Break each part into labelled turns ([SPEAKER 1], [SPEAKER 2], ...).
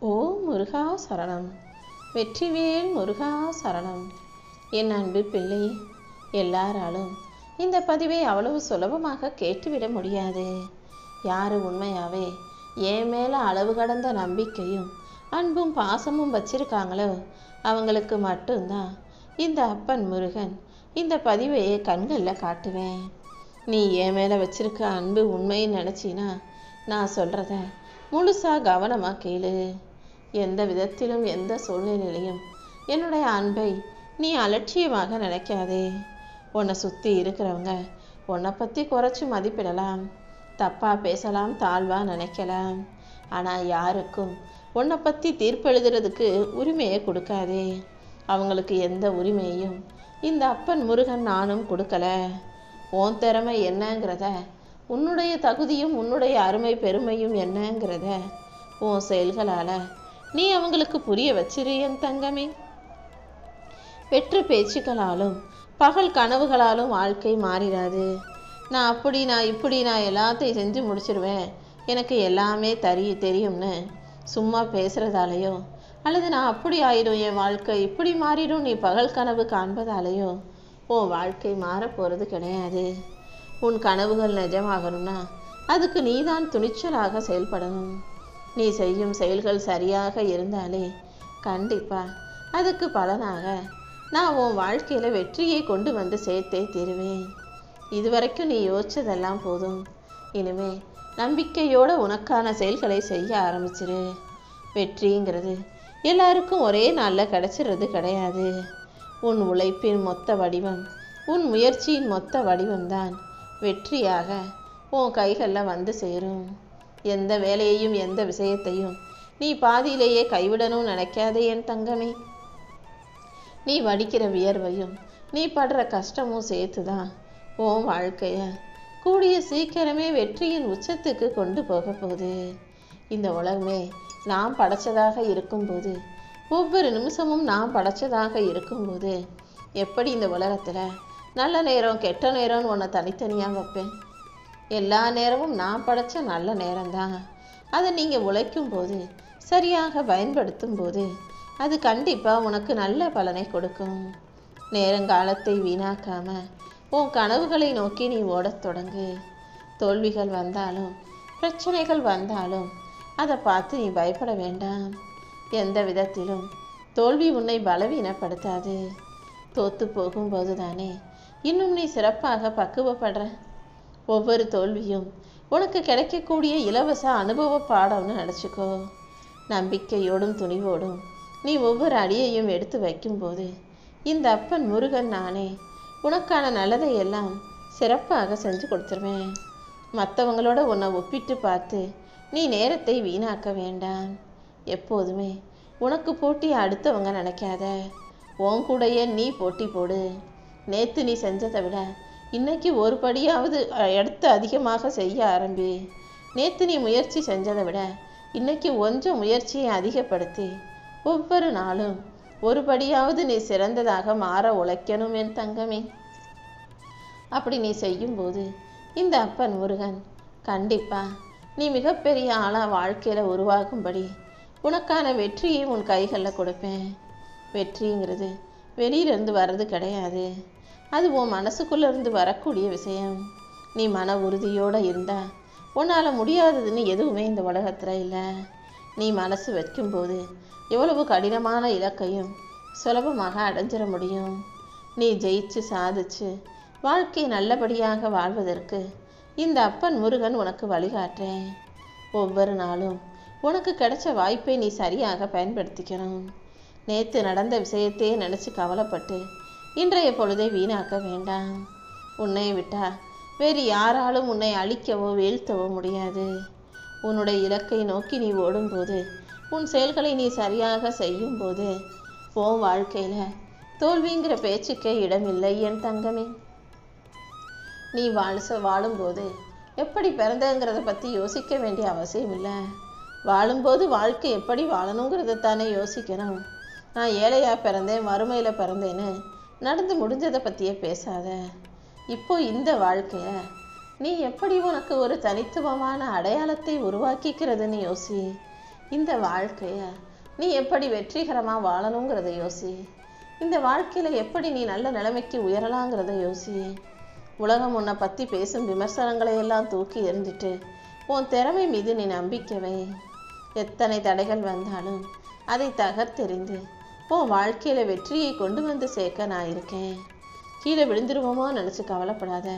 [SPEAKER 1] ஓ முருகா சரணம். வெற்றிவேல் முருகா சரணம். என் அன்பு பிள்ளை, எல்லாராலும் இந்த பதிவை அவ்வளவு சுலபமாக கேட்டுவிட முடியாது. யார் உண்மையாவே என் மேலே அளவு கடந்த நம்பிக்கையும் அன்பும் பாசமும் வச்சிருக்காங்களோ அவங்களுக்கு மட்டும்தான் இந்த அப்பன் முருகன் இந்த பதிவையே கண்களில் காட்டுவேன். நீ என் மேலே வச்சிருக்க அன்பு உண்மைன்னு நினச்சினா நான் சொல்கிறத முழுசாக கவனமாக கேளு. எந்த விதத்திலும் எந்த சூழ்நிலையிலையும் என்னுடைய அன்பை நீ அலட்சியமாக நினைக்காதே. உன்னை சுற்றி இருக்கிறவங்க உன்னை பற்றி குறைச்சி மதிப்பிடலாம், தப்பாக பேசலாம், தாழ்வாக நினைக்கலாம். ஆனால் யாருக்கும் உன்னை பற்றி தீர்ப்பெழுதுறதுக்கு உரிமையை கொடுக்காதே. அவங்களுக்கு எந்த உரிமையையும் இந்த அப்பன் முருகன் நானும் கொடுக்கல. உன் திறமை என்னங்கிறத, உன்னுடைய தகுதியும் உன்னுடைய அருமை பெருமையும் என்னங்கிறத உன் செயல்களால் நீ அவங்களுக்கு புரிய வச்சிரு என் தங்கமே. வெற்று பேச்சுக்களாலும் பகல் கனவுகளாலும் வாழ்க்கை மாறிடாது. நான் அப்படி நான் இப்படி நான் எல்லாத்தையும் செஞ்சு முடிச்சிருவேன், எனக்கு எல்லாமே தெரியும்னு சும்மா பேசுகிறதாலேயோ அல்லது நான் அப்படி ஆயிடும் என் வாழ்க்கை இப்படி மாறிடும் நீ பகல் கனவு காண்பதாலேயோ உன் வாழ்க்கை மாறப்போகிறது கிடையாது. உன் கனவுகள் நிஜமாகணும்னா அதுக்கு நீதான் துணிச்சலாக செயல்படணும். நீ செய்யும் செயல்கள் சரியாக இருந்தாலே கண்டிப்பா அதுக்கு பலனாக நான் உன் வாழ்க்கையில் வெற்றியை கொண்டு வந்து சேர்த்தே தீருவேன். இதுவரைக்கும் நீ யோசிச்சதெல்லாம் போதும். இனிமே நம்பிக்கையோடு உனக்கான செயல்களை செய்ய ஆரம்பிச்சிரு. வெற்றிங்கிறது எல்லாருக்கும் ஒரே நாளில் கிடைச்சிடுறது கிடையாது. உன் உழைப்பின் மொத்த வடிவம், உன் முயற்சியின் மொத்த வடிவம்தான் வெற்றியாக உன் கைகளில் வந்து சேரும். எந்த வேலையையும் எந்த விஷயத்தையும் நீ பாதியிலேயே கைவிடணும்னு நினைக்காதே என் தங்கமே. நீ வடிக்கிற வியர்வையும் நீ படுற கஷ்டமும் சேர்த்து தான் உன் வாழ்க்கைய கூடிய சீக்கிரமே வெற்றியின் உச்சத்துக்கு கொண்டு போக போகுது. இந்த உலகமே நான் படைச்சதாக இருக்கும்போது, ஒவ்வொரு நிமிஷமும் நான் படைச்சதாக இருக்கும்போது எப்படி இந்த உலகத்தில் நல்ல நேரம் கெட்ட நேரம்னு உன்னை தனித்தனியாக வைப்பேன்? எல்லா நேரமும் நான் படைச்ச நல்ல நேரம்தான். அதை நீங்கள் உழைக்கும் போது, சரியாக பயன்படுத்தும் போது அது கண்டிப்பாக உனக்கு நல்ல பலனை கொடுக்கும். நேரங்காலத்தை வீணாக்காம உன் கனவுகளை நோக்கி நீ ஓடத் தொடங்கு. தோல்விகள் வந்தாலும் பிரச்சனைகள் வந்தாலும் அதை பார்த்து நீ பயப்பட வேண்டாம். எந்த விதத்திலும் தோல்வி உன்னை பலவீனப்படுத்தாது. தோத்து போகும்போது தானே இன்னும் நீ சிறப்பாக பக்குவப்படுற. ஒவ்வொரு தோல்வியும் உனக்கு கிடைக்கக்கூடிய இலவச அனுபவ பாடம்னு நினச்சிக்கோ. நம்பிக்கையோடும் துணிவோடும் நீ ஒவ்வொரு அடியையும் எடுத்து வைக்கும்போது இந்த அப்பன் முருகன் நானே உனக்கான நல்லதை எல்லாம் சிறப்பாக செஞ்சு கொடுத்துருவேன். மற்றவங்களோட உன்னை ஒப்பிட்டு பார்த்து நீ நேரத்தை வீணாக்க வேண்டாம். எப்போதுமே உனக்கு போட்டி அடுத்தவங்க நினைக்காத. உன் கூடையே நீ போட்டி போடு. நேற்று நீ செஞ்சதை விட இன்னைக்கு ஒரு படியாவது எடுத்து அதிகமாக செய்ய ஆரம்பி. நேற்று நீ முயற்சி செஞ்சதை விட இன்னைக்கு கொஞ்சம் முயற்சியை அதிகப்படுத்தி ஒவ்வொரு நாளும் ஒரு படியாவது நீ சிறந்ததாக மாற உழைக்கணும் என் தங்கமே. அப்படி நீ செய்யும்போது இந்த அப்பன் முருகன் கண்டிப்பா நீ மிகப்பெரிய ஆளாக வாழ்க்கையில் உருவாகும்படி உனக்கான வெற்றியை உன் கைகளில் கொடுப்பேன். வெற்றிங்கிறது வெளியிலேருந்து வர்றது கிடையாது, அது உன் மனசுக்குள்ளேருந்து வரக்கூடிய விஷயம். நீ மன உறுதியோடு இருந்தால் உன்னால் முடியாததுன்னு எதுவுமே இந்த உலகத்தில் இல்லை. நீ மனசு வைக்கும்போது எவ்வளவு கடினமான இலக்கையும் சுலபமாக அடைஞ்சிட முடியும். நீ ஜெயிச்சு சாதிச்சு வாழ்க்கை நல்லபடியாக வாழ்வதற்கு இந்த அப்பன் முருகன் உனக்கு வழிகாட்டுறேன். ஒவ்வொரு நாளும் உனக்கு கிடைச்ச வாய்ப்பை நீ சரியாக பயன்படுத்திக்கணும். நேற்று நடந்த விஷயத்தையே நினச்சி கவலைப்பட்டு இன்றைய பொழுதை வீணாக்க வேண்டாம். உன்னை விட்டா வேறு யாராலும் உன்னை அழிக்கவோ வீழ்த்தவோ முடியாது. உன்னுடைய இலக்கை நோக்கி நீ ஓடும்போது, உன் செயல்களை நீ சரியாக செய்யும்போது உன் வாழ்க்கையில் தோல்விங்கிற பேச்சுக்கே இடமில்லை என் தங்கமே. நீ வாழும்போது எப்படி பிறந்தங்கிறத பற்றி யோசிக்க வேண்டிய அவசியம் இல்லை. வாழும்போது வாழ்க்கை எப்படி வாழணுங்கிறதானே யோசிக்கணும். நான் ஏழையாக பிறந்தேன், வறுமையில் பிறந்தேன்னு நடந்து முடிஞ்சதை பற்றியே பேசாத. இப்போ இந்த வாழ்க்கையை நீ எப்படி உனக்கு ஒரு தனித்துவமான அடையாளத்தை உருவாக்கிக்கிறதுன்னு யோசி. இந்த வாழ்க்கைய நீ எப்படி வெற்றிகரமாக வாழணுங்கிறத யோசி. இந்த வாழ்க்கையில் எப்படி நீ நல்ல நிலைமைக்கு உயரலாங்கிறத யோசி. உலகம் உன்னை பற்றி பேசும் விமர்சனங்களை எல்லாம் தூக்கி எறிஞ்சிட்டு உன் திறமை மீது நீ நம்பிக்கவே. எத்தனை தடைகள் வந்தாலும் அதை தகர்த்தெறிந்து உன் வாழ்க்கையில் வெற்றியை கொண்டு வந்து சேர்க்க நான் இருக்கேன். கீழே விழுந்துருவோமோ நினச்சி கவலைப்படாத.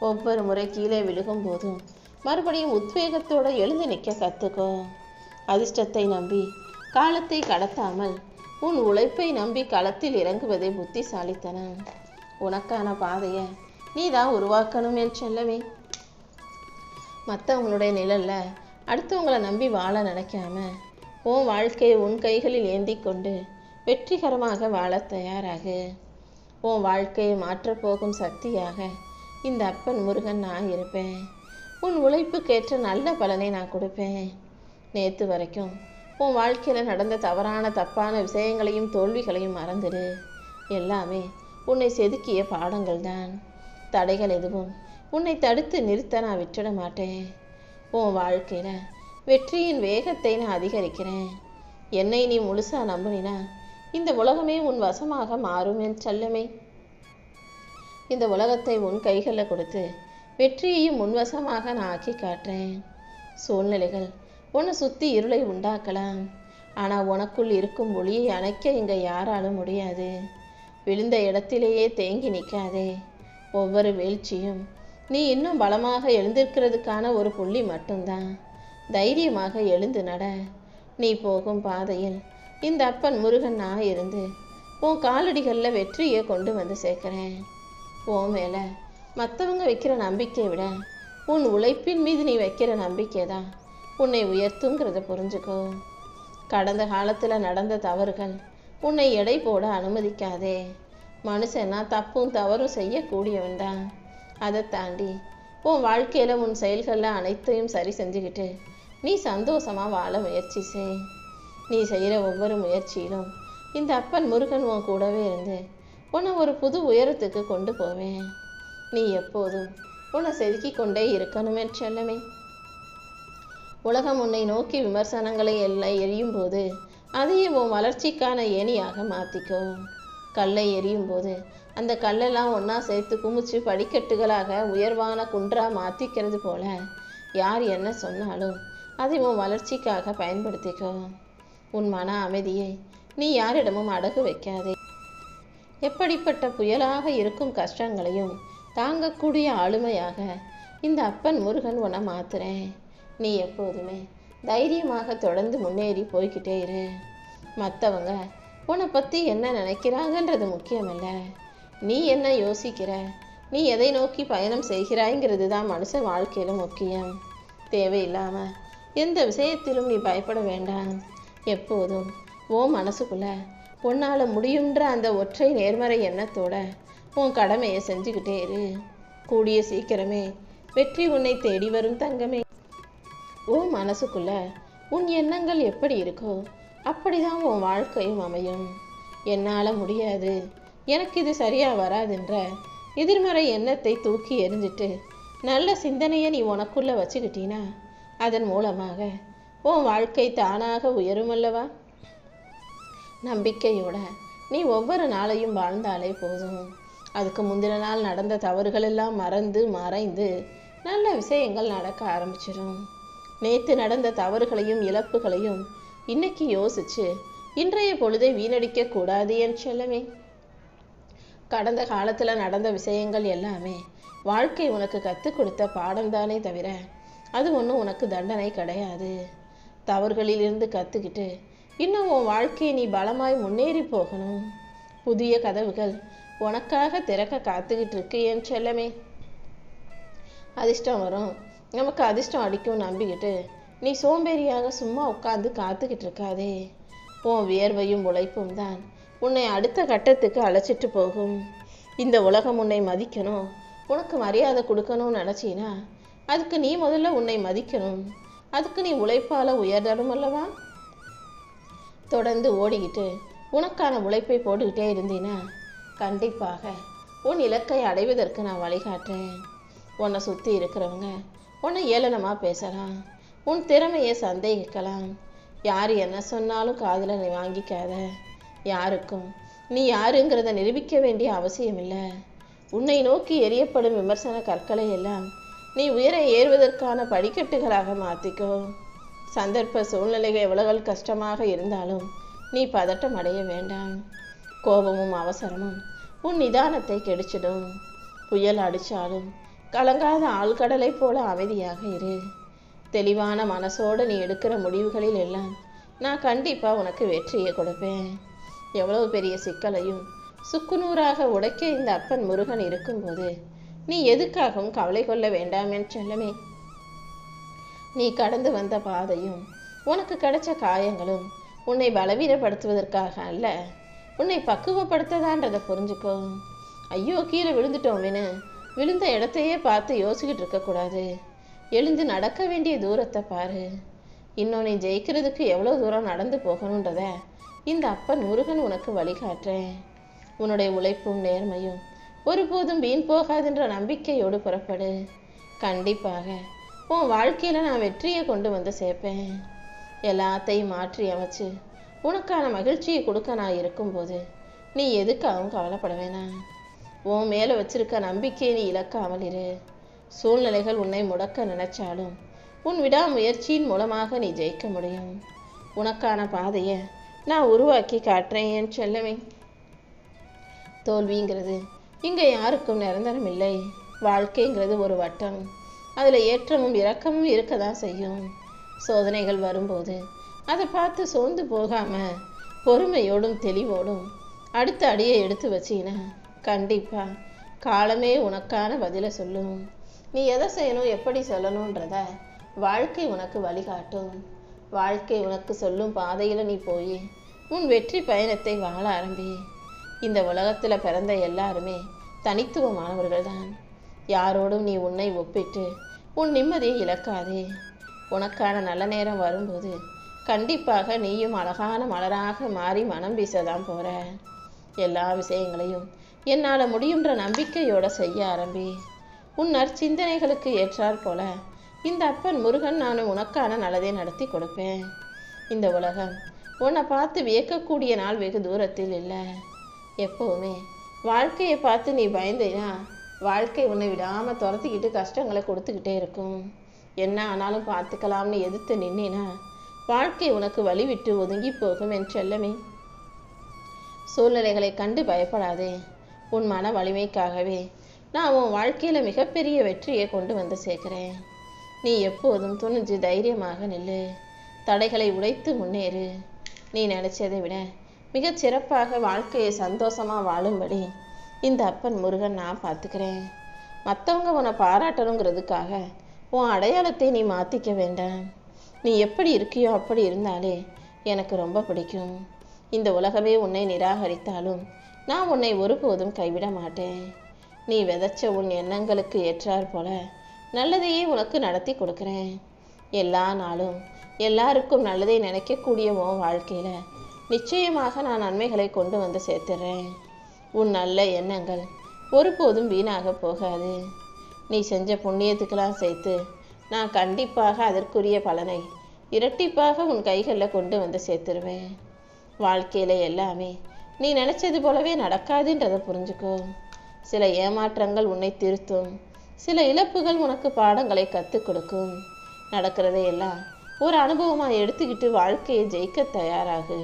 [SPEAKER 1] ஒவ்வொரு முறை கீழே விழுகும் போதும் மறுபடியும் உத்வேகத்தோடு எழுந்து நிற்க கற்றுக்கோ. அதிர்ஷ்டத்தை நம்பி காலத்தை கடத்தாமல் உன் உழைப்பை நம்பி களத்தில் இறங்குவதே புத்திசாலித்தனம். உனக்கான பாதையை நீ தான் உருவாக்கணும் என் செல்லமே. மற்றவங்களுடைய நிழலில் அடுத்தவங்களை நம்பி வாழ நினைக்காம உன் வாழ்க்கையை உன் கைகளில் ஏந்தி கொண்டு வெற்றிகரமாக வாழ தயாராகு. உன் வாழ்க்கையை மாற்றப்போகும் சக்தியாக இந்த அப்பன் முருகன் நான் இருப்பேன். உன் உழைப்புக்கேற்ற நல்ல பலனை நான் கொடுப்பேன். நேற்று வரைக்கும் உன் வாழ்க்கையில் நடந்த தப்பான விஷயங்களையும் தோல்விகளையும் மறந்துடு. எல்லாமே உன்னை செதுக்கிய பாடங்கள் தான். தடைகள் எதுவும் உன்னை தடுத்து நிறுத்த நான் விட்டுட மாட்டேன். உன் வாழ்க்கையில் வெற்றியின் வேகத்தை நான் அதிகரிக்கிறேன். என்னை நீ முழுசா நம்பினா இந்த உலகமே உன் வசமாக மாறும் என் செல்லமே. இந்த உலகத்தை உன் கைகளில் கொடுத்து வெற்றியையும் முன்வசமாக நான் ஆக்கி காட்டுறேன். சூழ்நிலைகள் உன்னை சுற்றி இருளை உண்டாக்கலாம். ஆனால் உனக்குள் இருக்கும் ஒளியை அணைக்க இங்கே யாராலும் முடியாது. விழுந்த இடத்திலேயே தேங்கி நிற்காதே. ஒவ்வொரு வீழ்ச்சியும் நீ இன்னும் பலமாக எழுந்திருக்கிறதுக்கான ஒரு புள்ளி மட்டும்தான். தைரியமாக எழுந்து நட. நீ போகும் பாதையில் இந்த அப்பன் முருகன் நான் இருந்து உன் காலடிகளில் வெற்றியை கொண்டு வந்து சேர்க்குறேன். உன் மேலே மற்றவங்க வைக்கிற நம்பிக்கையை விட உன் உழைப்பின் மீது நீ வைக்கிற நம்பிக்கை தான் உன்னை உயர்த்துங்கிறத புரிஞ்சுக்கோ. கடந்த காலத்தில் நடந்த தவறுகள் உன்னை எடை போட அனுமதிக்காதே. மனுஷனா தப்பும் தவறும் செய்யக்கூடியவன் தான். அதை தாண்டி உன் வாழ்க்கையில் உன் செயல்களில் அனைத்தையும் சரி செஞ்சுக்கிட்டு நீ சந்தோஷமாக வாழ முயற்சி செய். நீ செய்கிற ஒவ்வொரு முயற்சியிலும் இந்த அப்பன் முருகன் உன் கூடவே இருந்து உன்னை ஒரு புது உயரத்துக்கு கொண்டு போவேன். நீ எப்போதும் உன்னை செதுக்கி கொண்டே இருக்கணுமே செல்லமே. உலகம் உன்னை நோக்கி விமர்சனங்களை எல்லாம் எரியும் போது அதையே உன் வளர்ச்சிக்கான ஏணியாக மாற்றிக்கோ. கல்லை எரியும் போது அந்த கல்லெல்லாம் ஒன்றா சேர்த்து குமிச்சு படிக்கட்டுகளாக உயர்வான குன்றா மாற்றிக்கிறது போல யார் என்ன சொன்னாலும் அதை உன் வளர்ச்சிக்காக பயன்படுத்திக்கோ. உன் மன அமைதியை நீ யாரிடமும் அடகு வைக்காதே. எப்படிப்பட்ட புயலாக இருக்கும் கஷ்டங்களையும் தாங்கக்கூடிய ஆளுமையாக இந்த அப்பன் முருகன் உன்னை மாத்துறேன். நீ எப்போதுமே தைரியமாக தொடர்ந்து முன்னேறி போய்கிட்டே இரு. மற்றவங்க உன்னை பற்றி என்ன நினைக்கிறாங்கன்றது முக்கியமல்ல, நீ என்ன யோசிக்கிற, நீ எதை நோக்கி பயணம் செய்கிறாய்ங்கிறது தான் மனுஷன் வாழ்க்கையில் முக்கியம். தேவையில்லாமல் எந்த விஷயத்திலும் நீ பயப்பட வேண்டாம். எப்போதும் உன் மனசுக்குள்ள உன்னால் முடியுன்ற அந்த ஒற்றை நேர்மறை எண்ணத்தோட உன் கடமையை செஞ்சுக்கிட்டே இரு. கூடிய சீக்கிரமே வெற்றி உன்னை தேடி வரும் தங்கமே. உன் மனசுக்குள்ள உன் எண்ணங்கள் எப்படி இருக்கோ அப்படிதான் உன் வாழ்க்கையும் அமையும். என்னால் முடியாது, எனக்கு இது சரியாக வராதுன்ற எதிர்மறை எண்ணத்தை தூக்கி எறிஞ்சிட்டு நல்ல சிந்தனையை நீ உனக்குள்ளே வச்சுக்கிட்டீன்னா அதன் மூலமாக உன் வாழ்க்கை தானாக உயரும் அல்லவா. நம்பிக்கையோட நீ ஒவ்வொரு நாளையும் வாழ்ந்தாலே போதும். அதுக்கு முந்தின நாள் நடந்த தவறுகள் எல்லாம் மறைந்து நல்ல விஷயங்கள் நடக்க ஆரம்பிச்சிடும். நேற்று நடந்த தவறுகளையும் இழப்புகளையும் இன்னைக்கு யோசிச்சு இன்றைய பொழுதை வீணடிக்க கூடாது என் செல்லமே. கடந்த காலத்தில் நடந்த விஷயங்கள் எல்லாமே வாழ்க்கை உனக்கு கற்றுக் கொடுத்த பாடம் தானே தவிர அது ஒன்றும் உனக்கு தண்டனை கிடையாது. தவறுகளிலிருந்து கற்றுக்கிட்டு இன்னும் உன் வாழ்க்கையை நீ பலமாய் முன்னேறி போகணும். புதிய கதவுகள் உனக்காக திறக்க காத்துக்கிட்டு இருக்கு என் செல்லமே. அதிர்ஷ்டம் வரும், நமக்கு அதிர்ஷ்டம் அடிக்கும் நம்பிக்கிட்டு நீ சோம்பேறியாக சும்மா உட்காந்து காத்துக்கிட்டு இருக்காதே. உன் வியர்வையும் உழைப்பும் தான் உன்னை அடுத்த கட்டத்துக்கு அழைச்சிட்டு போகும். இந்த உலகம் உன்னை மதிக்கணும், உனக்கு மரியாதை கொடுக்கணும்னு நினச்சினா அதுக்கு நீ முதல்ல உன்னை மதிக்கணும். அதுக்கு நீ உழைப்பால் உயர்தரும் அல்லவா. தொடர்ந்து ஓடிக்கிட்டு உனக்கான உழைப்பை போட்டுக்கிட்டே இருந்தீன்னா கண்டிப்பாக உன் இலக்கை அடைவதற்கு நான் வழிகாட்டுறேன். உன்னை சுற்றி இருக்கிறவங்க உன்னை ஏளனமாக பேசலாம், உன் திறமையை சந்தேகிக்கலாம். யார் என்ன சொன்னாலும் காதில் நீ வாங்கிக்காத. யாருக்கும் நீ யாருங்கிறத நிரூபிக்க வேண்டிய அவசியம் இல்லை. உன்னை நோக்கி எரியப்படும் விமர்சன கற்களை எல்லாம் நீ உயர ஏறுவதற்கான படிக்கட்டுகளாக மாற்றிக்கோ. சந்தர்ப்ப சூழ்நிலைகள் எவ்வளவு கஷ்டமாக இருந்தாலும் நீ பதட்டம் அடைய வேண்டாம். கோபமும் அவசரமும் உன் நிதானத்தை கெடுச்சிடும். புயல் அடித்தாலும் கலங்காத ஆழ்கடலை போல அமைதியாக இரு. தெளிவான மனசோடு நீ எடுக்கிற முடிவுகளில் எல்லாம் நான் கண்டிப்பாக உனக்கு வெற்றியை கொடுப்பேன். எவ்வளவு பெரிய சிக்கலையும் சுக்குநூறாக உடைக்க இந்த அப்பன் முருகன் இருக்கும்போது நீ எதுக்காகவும் கவலை கொள்ள வேண்டாம் என் செல்லமே. நீ கடந்து வந்த பாதையும் உனக்கு கிடைச்ச காயங்களும் உன்னை பலவீனப்படுத்துவதற்காக அல்ல, உன்னை பக்குவப்படுத்ததான்றதை புரிஞ்சுக்கோ. ஐயோ கீழே விழுந்துட்டோம்னு விழுந்த இடத்தையே பார்த்து யோசிக்கிட்டு இருக்கக்கூடாது. எழுந்து நடக்க வேண்டிய தூரத்தை பாரு. இன்னும் நீ ஜெயிக்கிறதுக்கு எவ்வளோ தூரம் நடந்து போகணுன்றத இந்த அப்பன் முருகன் உனக்கு வழிகாட்டுறேன். உன்னுடைய உழைப்பும் நேர்மையும் ஒருபோதும் வீண் போகாதுன்ற நம்பிக்கையோடு புறப்படு. கண்டிப்பாக உன் வாழ்க்கையில் நான் வெற்றியை கொண்டு வந்து சேர்ப்பேன். எல்லாத்தையும் மாற்றி அமைச்சு உனக்கான மகிழ்ச்சியை கொடுக்க நான் இருக்கும்போது நீ எதுக்காகவும் கவலைப்பட வேணாம். உன் மேலே வச்சிருக்க நம்பிக்கையை நீ இழக்காமல் இரு. சூழ்நிலைகள் உன்னை முடக்க நினைச்சாலும் உன் விடாமுயற்சியின் மூலமாக நீ ஜெயிக்க முடியும். உனக்கான பாதையை நான் உருவாக்கி காட்டுறேன் என் செல்லமே. தோல்விங்கிறது இங்கே யாருக்கும் நிரந்தரம் இல்லை. வாழ்க்கைங்கிறது ஒரு வட்டம். அதில் ஏற்றமும் இரக்கமும் இருக்க தான் செய்யும். சோதனைகள் வரும்போது அதை பார்த்து சோர்ந்து போகாமல் பொறுமையோடும் தெளிவோடும் அடுத்த அடியை எடுத்து வச்சின்னா கண்டிப்பாக காலமே உனக்கான பதிலை சொல்லும். நீ எதை செய்யணும் எப்படி சொல்லணுன்றத வாழ்க்கை உனக்கு வழிகாட்டும். வாழ்க்கை உனக்கு சொல்லும் பாதையில் நீ போய் உன் வெற்றி பயணத்தை வாழ ஆரம்பி. இந்த உலகத்தில் பிறந்த எல்லாருமே தனித்துவமானவர்கள் தான். யாரோடும் நீ உன்னை ஒப்பிட்டு உன் நிம்மதியை இழக்காதே. உனக்கான நல்ல நேரம் வரும்போது கண்டிப்பாக நீயும் அழகான மலராக மாறி மனம் வீசதான் போற. எல்லா விஷயங்களையும் என்னால் முடியுன்ற நம்பிக்கையோட செய்ய ஆரம்பி. உன் நற்சிந்தனைகளுக்கு ஏற்றாற் போல இந்த அப்பன் முருகன் நான் உனக்கான நல்லதை நடத்தி கொடுப்பேன். இந்த உலகம் உன்னை பார்த்து வியக்கக்கூடிய நாள் வெகு தூரத்தில் இல்லை. எப்போவுமே வாழ்க்கையை பார்த்து நீ பயந்தேனா வாழ்க்கை உன்னை விடாமல் துரத்திக்கிட்டு கஷ்டங்களை கொடுத்துக்கிட்டே இருக்கும். என்ன ஆனாலும் பார்த்துக்கலாம்னு எதிர்த்து நின்னேனா வாழ்க்கை உனக்கு வழிவிட்டு ஒதுங்கி போகும் என் செல்லமே. சூழ்நிலைகளை கண்டு பயப்படாதே. உன் மன வலிமைக்காகவே நான் உன் வாழ்க்கையில் மிகப்பெரிய வெற்றியை கொண்டு வந்து சேர்க்கிறேன். நீ எப்போதும் துணிஞ்சு தைரியமாக நில்லு. தடைகளை உடைத்து முன்னேறு. நீ நினைச்சதை விட மிகச் சிறப்பாக வாழ்க்கையை சந்தோஷமாக வாழும்படி இந்த அப்பன் முருகன் நான் பார்த்துக்கிறேன். மற்றவங்க உன்னை பாராட்டணுங்கிறதுக்காக உன் அடையாளத்தை நீ மாற்றிக்க வேண்டாம். நீ எப்படி இருக்கியோ அப்படி இருந்தாலே எனக்கு ரொம்ப பிடிக்கும். இந்த உலகமே உன்னை நிராகரித்தாலும் நான் உன்னை ஒருபோதும் கைவிட மாட்டேன். நீ விதைச்ச உன் எண்ணங்களுக்கு ஏற்றாற் போல நல்லதையே உனக்கு நடத்தி கொடுக்குறேன். எல்லா நாளும் எல்லாருக்கும் நல்லதை நினைக்கக்கூடிய உன் வாழ்க்கையில் நிச்சயமாக நான் நன்மைகளை கொண்டு வந்து சேர்த்துறேன். உன் நல்ல எண்ணங்கள் ஒருபோதும் வீணாக போகாது. நீ செஞ்ச புண்ணியத்துக்கெல்லாம் சேர்த்து நான் கண்டிப்பாக அதற்குரிய பலனை இரட்டிப்பாக உன் கைகளில் கொண்டு வந்து சேர்த்துருவேன். வாழ்க்கையில் எல்லாமே நீ நினச்சது போலவே நடக்காதுன்றதை புரிஞ்சுக்கோ. சில ஏமாற்றங்கள் உன்னை திருத்தும். சில இழப்புகள் உனக்கு பாடங்களை கற்றுக் கொடுக்கும். நடக்கிறதையெல்லாம் ஒரு அனுபவமாக எடுத்துக்கிட்டு வாழ்க்கையை ஜெயிக்க தயாராகு.